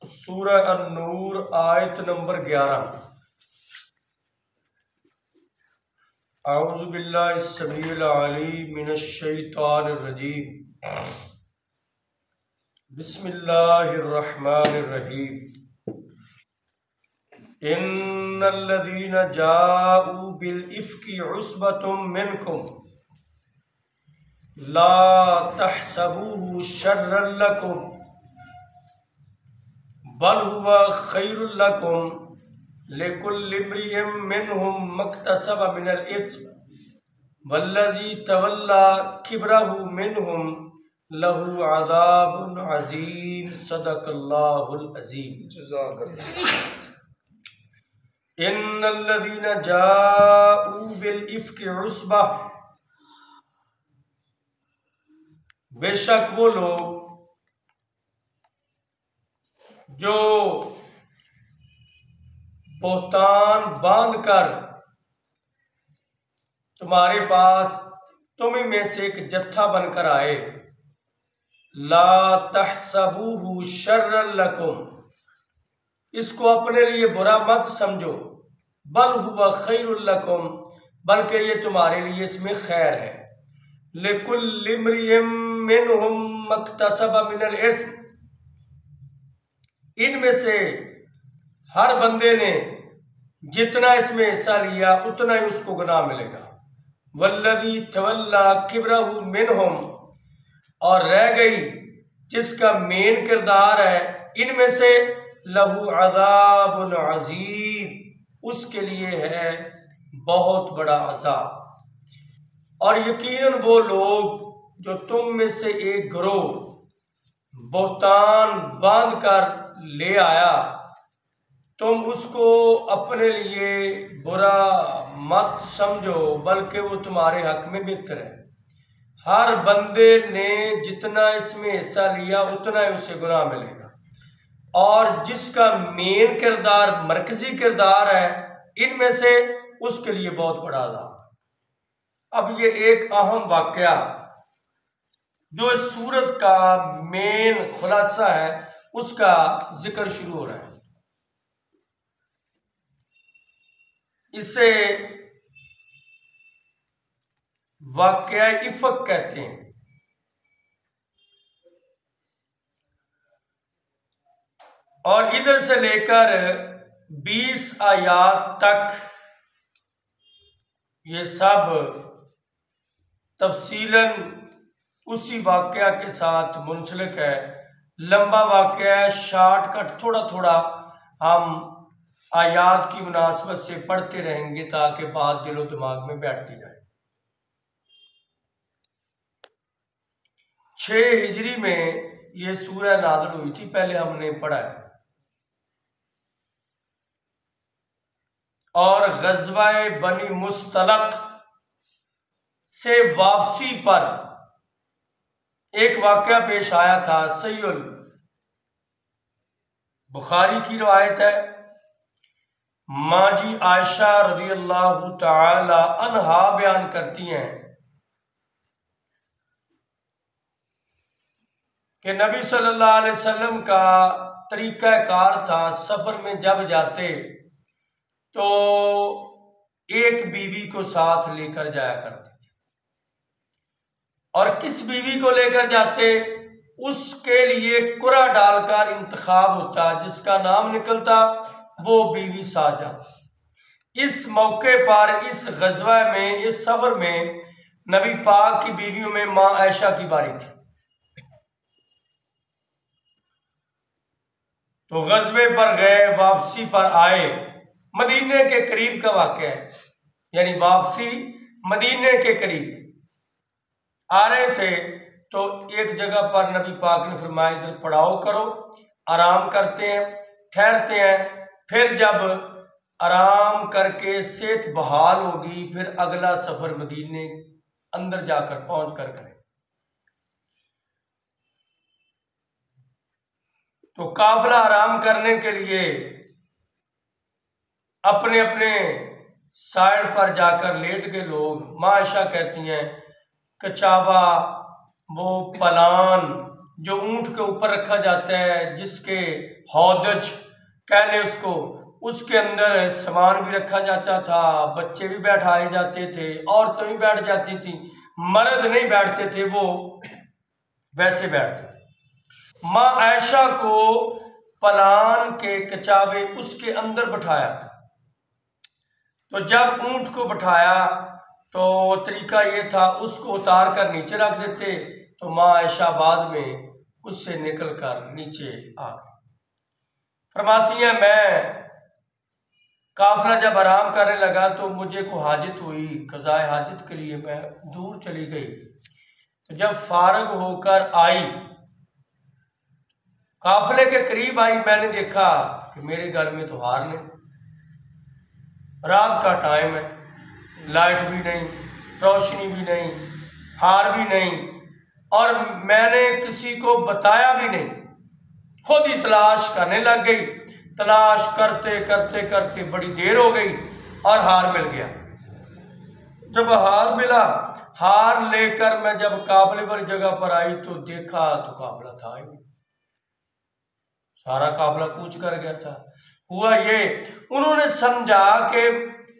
सूरह अन-नूर आयत नंबर 11। औज़ु बिल्लाहि समीउल अलीम मिनश शैतानिर रजीम। बिस्मिल्लाहिर रहमानिर रहीम। इन्नल्लज़ीना जाऊ बिल इफ्की उस्बतुम मिनकुम ला तहसबूहु शर्रन लकुम बल हुवा खैरुल लकुम लिकुल्लि इम्रिइन मिनहुम मक्तसब मिनल इस्म वल्लज़ी तवल्ला किब्रहु मिनहुम लहू अज़ाबुन अज़ीम। सदक़ल्लाहुल अज़ीम। इन्नल्लज़ीना जाऊ बिल इफ्की उस्बा, बेशक वो लोग जो बोहतान बांधकर तुम्हारे पास तुम्हीं में से एक जत्था बनकर आए, ला तहसबूहु शर्रन लकुम, इसको अपने लिए बुरा मत समझो, बल हुवा खैरुल लकुम, बल्कि ये तुम्हारे लिए इसमें खैर है। लिकुल्लि इम्रिइन मिनहुम मक्तसब मिनल इस्म, इनमें से हर बंदे ने जितना इसमें हिस्सा लिया उतना ही उसको गुनाह मिलेगा। वल्लज़ी तवल्ला किब्रहु मिनहुम, और रह गई जिसका मेन किरदार है इनमें से, लहू अज़ाबुन अज़ीम, उसके लिए है बहुत बड़ा अज़ाब। और यकीनन वो लोग जो तुम में से एक गिरोह बोहतान बांध कर ले आया, तुम उसको अपने लिए बुरा मत समझो, बल्कि वो तुम्हारे हक में बेहतर है। हर बंदे ने जितना इसमें हिस्सा लिया उतना ही उसे गुनाह मिलेगा, और जिसका मेन किरदार मरकजी किरदार है इनमें से, उसके लिए बहुत बड़ा अज़ाब। अब ये एक अहम वाकया जो इस सूरत का मेन खुलासा है उसका जिक्र शुरू हो रहा है। इसे वाकया इफक कहते हैं। और इधर से लेकर 20 आयात तक ये सब तफसीलन उसी वाकया के साथ मुंसलिक है। लंबा वाकया है, शॉर्टकट थोड़ा थोड़ा हम आयात की मुनासबत से पढ़ते रहेंगे ताकि बात दिलो दिमाग में बैठती जाए। 6 हिजरी में ये सूरह नाज़िल हुई थी, पहले हमने पढ़ा है। और ग़ज़वा बनी मुस्तलक से वापसी पर एक वाकया पेश आया था। सहीहुल बुखारी की रिवायत है, माजी आयशा रज़ियल्लाहु ताला अन्हा बयान करती हैं कि नबी सल्लल्लाहु अलैहि वसल्लम का तरीका कार था, सफर में जब जाते तो एक बीवी को साथ लेकर जाया करते थे। और किस बीवी को लेकर जाते, उसके लिए कुरा डालकर इंतखाब होता, जिसका नाम निकलता वो बीवी साथ जाती। इस मौके पर, इस ग़ज़वा में, इस सफर में नबी पाक की बीवियों में मां आयशा की बारी थी। तो ग़ज़वे पर गए, वापसी पर आए, मदीने के करीब का वाक़या है, यानी वापसी मदीने के करीब आ रहे थे। तो एक जगह पर नबी पाक ने फरमाया इधर पड़ाव करो, आराम करते हैं, ठहरते हैं, फिर जब आराम करके सेहत बहाल होगी फिर अगला सफर मदीने अंदर जाकर पहुंच कर करें। तो काफिला आराम करने के लिए अपने अपने साइड पर जाकर लेट गए लोग। मां आयशा कहती हैं कचावा, वो पलान जो ऊंट के ऊपर रखा जाता है, जिसके हौदज कहने उसको, उसके अंदर सामान भी रखा जाता था, बच्चे भी बैठाए जाते थे, औरतें भी बैठ जाती थी, मर्द नहीं बैठते थे, वो वैसे बैठते थे। माँ आयशा को पलान के कचावे उसके अंदर बिठाया था। तो जब ऊंट को बिठाया तो तरीका ये था, उसको उतार कर नीचे रख देते, तो माँ आयशा बाद में उससे निकल कर नीचे आ गई। फरमाती है, मैं काफिला जब आराम करने लगा तो मुझे को हाजत हुई, कज़ाए हाजत के लिए मैं दूर चली गई। तो जब फारग होकर आई, काफिले के करीब आई, मैंने देखा कि मेरे घर में तो हार नहीं, रात का टाइम है, लाइट भी नहीं, रोशनी भी नहीं, हार भी नहीं, और मैंने किसी को बताया भी नहीं, खुद ही तलाश करने लग गई। तलाश करते करते करते बड़ी देर हो गई और हार मिल गया। जब हार मिला, हार लेकर मैं जब काफिले वाली जगह पर आई तो देखा तो काफिला था ही नहीं, सारा काफिला कूच कर गया था। हुआ ये, उन्होंने समझा कि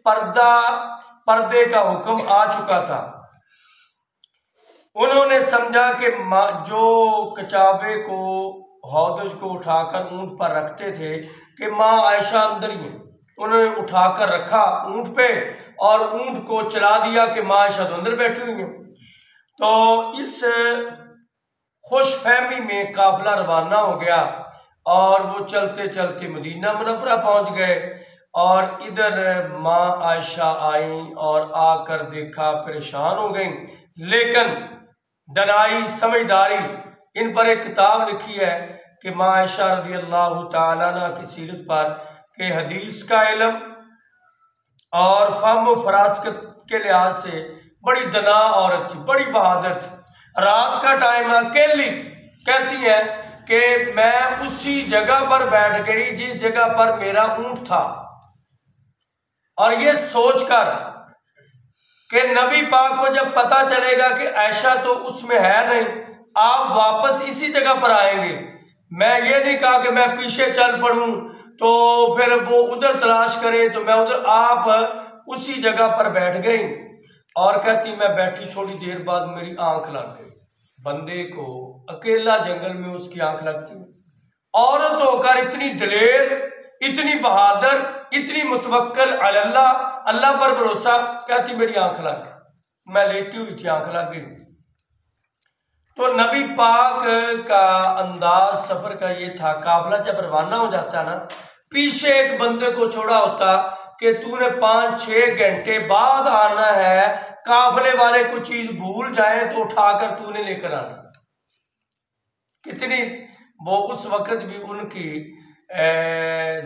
पर्दे का हुक्म आ चुका था। उन्होंने समझा कि जो कचावे को, हौदज को उठाकर ऊंट पर रखते थे कि माँ आयशा अंदर ही है, उन्होंने उठाकर रखा ऊंट पे और ऊंट को चला दिया कि माँ आयशा तो अंदर बैठी हुई है। तो इस खुशफहमी में काफिला रवाना हो गया और वो चलते चलते मदीना मुनव्वरा पहुंच गए। और इधर माँ आयशा आई और आकर देखा, परेशान हो गई, लेकिन दनाई समझदारी, इन पर एक किताब लिखी है कि माँ आयशा रज़ी अल्लाह तआला अन्हा की सीरत पर कि हदीस का इल्म और फहम व फरासत के लिहाज से बड़ी दना औरत थी, बड़ी बहादुर थी। रात का टाइम, अकेली, कहती है कि मैं उसी जगह पर बैठ गई जिस जगह पर मेरा ऊंट था, और ये सोचकर कि नबी पाक को जब पता चलेगा कि आयशा तो उसमें है नहीं, आप वापस इसी जगह पर आएंगे। मैं ये नहीं कहा कि मैं पीछे चल पड़ूं तो फिर वो उधर तलाश करें, तो मैं उधर, आप उसी जगह पर बैठ गई। और कहती, मैं बैठी थोड़ी देर बाद मेरी आंख लग गई। बंदे को अकेला जंगल में उसकी आंख लगती है, औरत होकर इतनी दलेर, इतनी बहादुर, इतनी मुतवक्किल अल्लाह, अल्लाह पर भरोसा, कहती मेरी आंख लग गई, मैं लेटी हुई थी, आंख लग गई। तो नबी पाक का अंदाज सफर का ये था, काफिला जब रवाना हो जाता ना, पीछे एक बंदे को छोड़ा होता कि तूने 5-6 घंटे बाद आना है, काफिले वाले कोई चीज भूल जाए तो उठाकर तूने लेकर आना। कितनी वो उस वक्त भी उनकी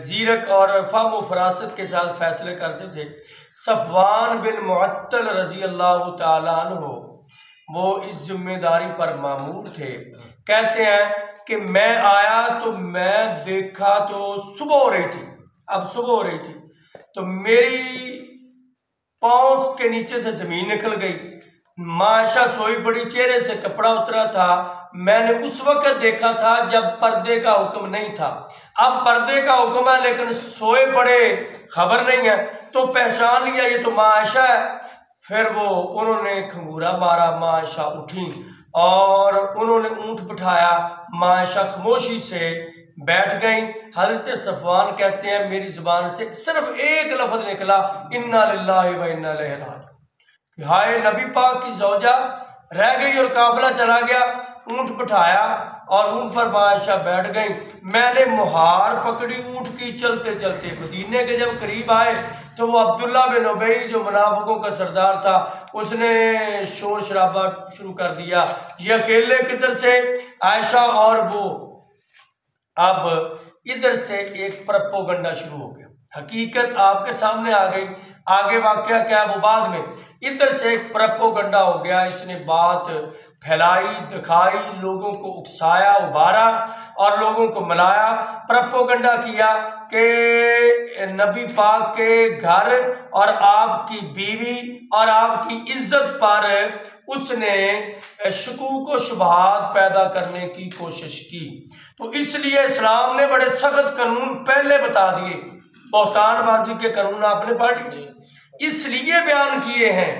जीरक और फहम व फरासत के साथ फैसले करते थे। सफवान बिन मुअत्तल रजी अल्लाह तआला अन्हु वो इस जिम्मेदारी पर मामूर थे। कहते हैं कि मैं आया तो मैं देखा तो सुबह हो रही थी, अब सुबह हो रही थी तो मेरी पांव के नीचे से जमीन निकल गई। माँ आयशा सोई पड़ी, चेहरे से कपड़ा उतरा था। मैंने उस वक्त देखा था जब पर्दे का हुक्म नहीं था, अब पर्दे का हुक्म है लेकिन सोए पड़े, खबर नहीं है, तो पहचान लिया ये तो माँ आयशा है। फिर वो उन्होंने खंगूरा मारा, माँ आयशा उठी और उन्होंने ऊंट बिठाया, माँ आयशा खामोशी से बैठ गई। हजरत सफवान कहते हैं मेरी जुबान से सिर्फ एक लफ्ज निकला, इन्ना लिल्लाहि व इन्ना इलैहि राजिऊन, हाय नबी पाक की ज़ौजा रह गई और काफिला चला गया। ऊंट बिठाया और ऊंट पर माँ आयशा बैठ गई। मैंने मुहार पकड़ी ऊंट की, चलते चलते मदीने के जब करीब आए तो वो अब्दुल्ला बिन उबई जो मुनाफिकों का सरदार था, उसने शोर शराबा शुरू कर दिया, ये अकेले किधर से, आयशा और वो। अब इधर से एक प्रोपेगेंडा शुरू हो गया, हकीकत आपके सामने आ गई, आगे वाकया क्या है वो बाद में। इधर से एक प्रोपेगेंडा हो गया, इसने बात फैलाई, दिखाई, लोगों को उकसाया, उबारा और लोगों को मनाया, प्रोपेगेंडा किया कि नबी पाक के घर और आपकी बीवी और आपकी इज्जत पर उसने शकूक व शुबहात पैदा करने की कोशिश की। तो इसलिए इस्लाम ने बड़े सख्त कानून पहले बता दिए। बहतानबाजी के कानून आपने पढ़ लिए, इसलिए बयान किए हैं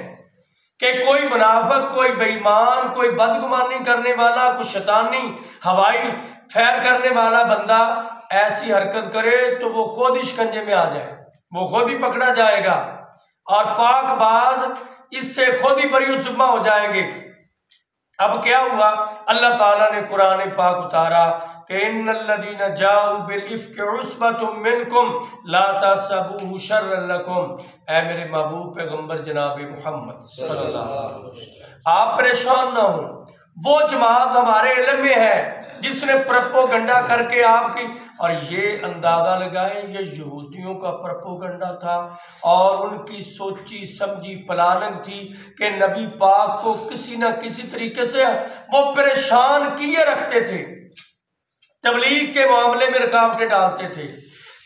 कि कोई मुनाफिक, कोई बेईमान, कोई बदगुमानी करने वाला, कोई शैतानी हवाई फैर करने वाला बंदा ऐसी हरकत करे तो वो खुद ही शिकंजे में आ जाए, वो खुद ही पकड़ा जाएगा और पाकबाज इससे खुद ही बरी जुम्मा हो जाएंगे। अब क्या हुआ, अल्लाह ताला ने कुरान पाक उतारा कि इन्नल्लज़ीना जाऊ बिल इफ्क उस्बतुम मिनकुम ला तहसबूहु शर्रन लकुम। ऐ मेरे महबूब पैगंबर जनाब मोहम्मद सल्लल्लाहु अलैहि वसल्लम, आप परेशान ना हो। वो जमात हमारे इल्म में है जिसने प्रोपेगेंडा करके आपकी, और ये अंदाजा लगाए ये यहूदियों का प्रोपेगेंडा था और उनकी सोची समझी प्लानिंग थी कि नबी पाक को किसी न किसी तरीके से वो परेशान किए रखते थे, तबलीग के मामले में रुकावटें डालते थे।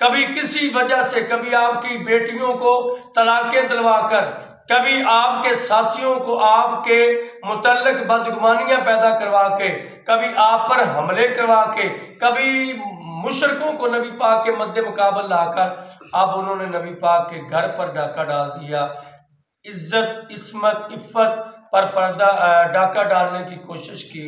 कभी किसी वजह से, कभी आपकी बेटियों को तलाकें दिलवाकर, कभी आपके साथियों को आपके मुतल्लिक बदगुमानियां पैदा करवा के, कभी आप पर हमले करवा के, कभी मुशरकों को नबी पाक के मद्दे मुकाबल लाकर अब उन्होंने नबी पाक के घर पर डाका डाल दिया। इज्जत, इस्मत, इफ़्फ़त पर पर्दा डाका डालने की कोशिश की।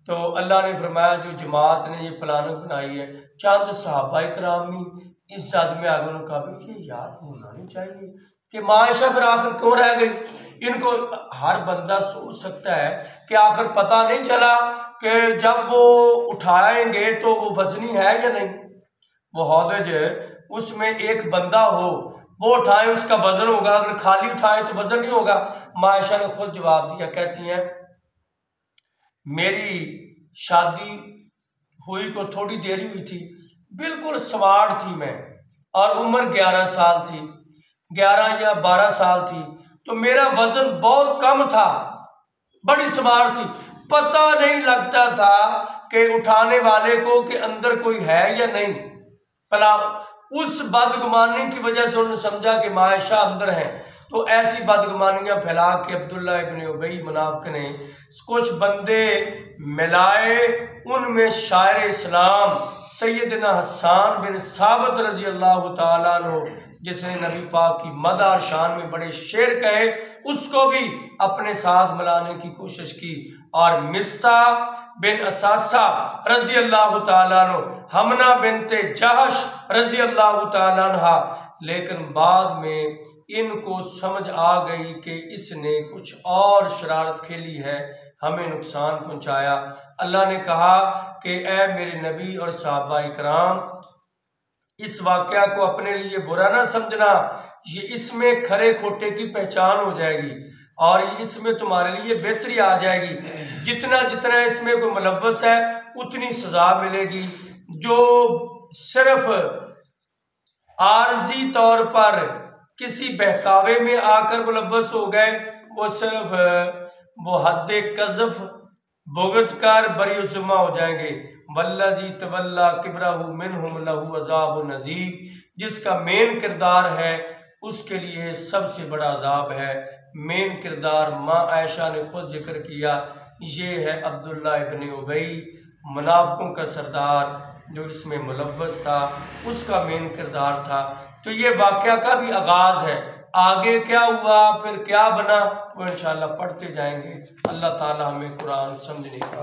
तो अल्लाह ने फरमाया जो जमात ने ये प्लानिंग बनाई है, चंद सहाबा इकरामी इस सद में आगे उन्होंने कहा कि यार होना नहीं चाहिए कि मायशा फिर आखिर क्यों रह गई। इनको हर बंदा सोच सकता है कि आखिर पता नहीं चला कि जब वो उठाएंगे तो वो वजनी है या नहीं। वो हौदज उसमें एक बंदा हो, वो उठाए उसका वजन होगा, अगर खाली उठाए तो वजन नहीं होगा। मायशा ने खुद जवाब दिया, कहती हैं मेरी शादी हुई को थोड़ी देरी हुई थी, बिल्कुल सवार थी मैं और उम्र 11 साल थी, 11 या 12 साल थी, तो मेरा वजन बहुत कम था, बड़ी सवार थी, पता नहीं लगता था कि उठाने वाले को कि अंदर कोई है या नहीं। भला उस बदगुमानी की वजह से उन्होंने समझा कि मायशा अंदर है। तो ऐसी बदगुमानियां फैला के अब्दुल्ला इब्न उबई मुनाफिक ने कुछ बंदे मिलाए, उनमें शायर इस्लाम सैयदना हसन बिन साबित रजी अल्लाह तआला अन्हु जिसने नबी पाक की मदार शान में बड़े शेर कहे, उसको भी अपने साथ मिलाने की कोशिश की। और मिस्ता बिन असासा रजी अल्लाह तआला अन्हु, हमना बिनते जहश रजी अल्लाह तआला अन्हा, लेकिन बाद में इनको समझ आ गई कि इसने कुछ और शरारत खेली है, हमें नुकसान पहुंचाया। अल्लाह ने कहा कि ए मेरे नबी और सहाबा इकराम, इस वाक़या को अपने लिए बुरा ना समझना, ये इसमें खरे खोटे की पहचान हो जाएगी और इसमें तुम्हारे लिए बेहतरी आ जाएगी। जितना जितना इसमें कोई मुलव्वस है उतनी सजा मिलेगी। जो सिर्फ आर्जी तौर पर किसी बहकावे में आकर मुलव्वस हो गए, वो सिर्फ वो हद्दे कज़फ भुगत कर बरी जुम्मा हो जाएंगे। वल्लज़ी तवल्ला किब्रहु मिनहुम लहू अज़ाबुन अज़ीम, जिसका मेन किरदार है उसके लिए सबसे बड़ा अजाब है। मेन किरदार माँ आयशा ने खुद जिक्र किया, ये है अब्दुल्ला इब्न उबई, मुनाफिकों का सरदार जो इसमें मुलव्वस था, उसका मेन किरदार था। तो ये वाक़या का भी आगाज़ है। आगे क्या हुआ फिर क्या बना वो इंशाअल्लाह पढ़ते जाएंगे। अल्लाह ताला हमें कुरान समझने का